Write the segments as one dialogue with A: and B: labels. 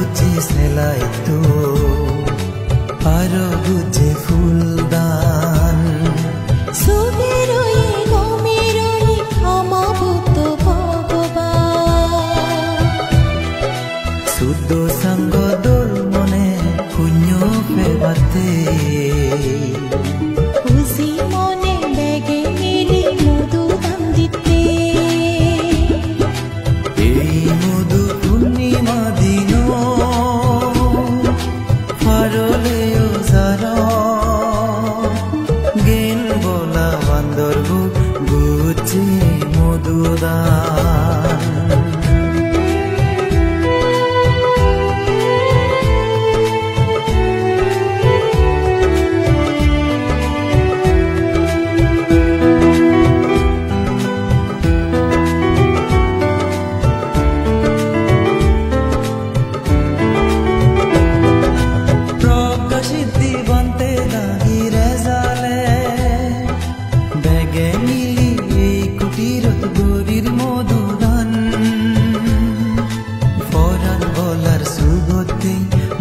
A: গুজে সেলাই তো আরো গুজে ফুলদান
B: সুবিরয়ে গমেরয়ে আমাবুত ভগবান
A: শুদ্ধ সঙ্গ দোল মনে পুণ্য পেবাতে
B: খুশি মনে বেগে মিলি মধু দান দিতে
A: এই মধু পূর্ণিমা দিন ফারলে ওজার গেন বলা বান্দর গুজে মধুদান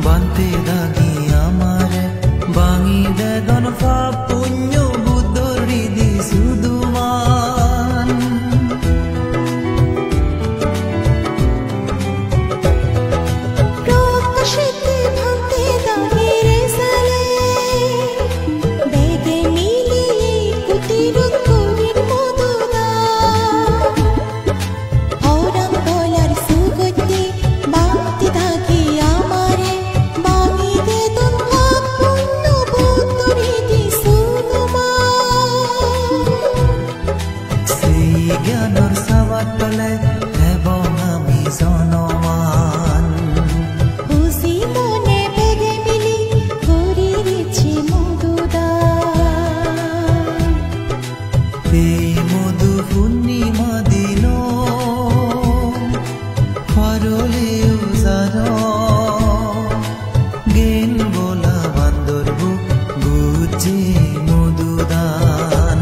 A: বান্তে দাগি আমার বাঙি বেদন পাপ পুণ্য বুদ্ধর হৃদি সুদুমান
B: প্রকাশিতে ভান্তে দাগি রে সালে বেগে মিলি কুটির করির মধুদান হরং বলার সুগতি বান্তে দাগি আমারে
A: জ্ঞানৰ চাবাত তলে এবং আমি জনমান
B: খুশি মনে বেগে মিলি করিছি মধুদান
A: এই মধু পূর্ণিমা দিন ফারলে ওজার গেন বলা বান্দর গুজে মধুদান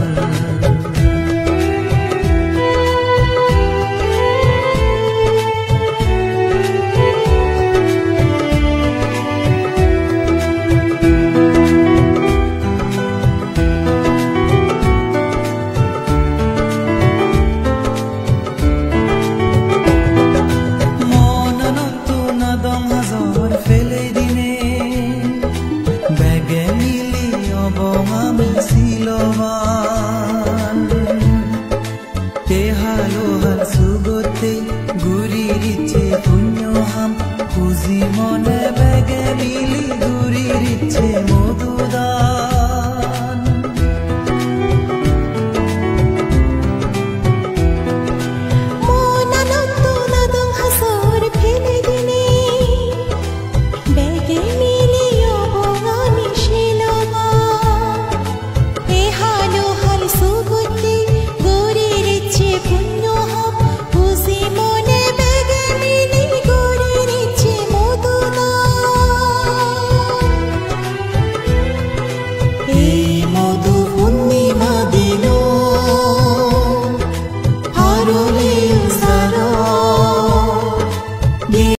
A: ফেলে দিনে বেগে মিলি অবমামি সিলবান হালো হাল সুগতে গুরির ইচ্ছে পুণ্য হাম খুঁজি মনে বেগে মিলি গুরির ইচ্ছে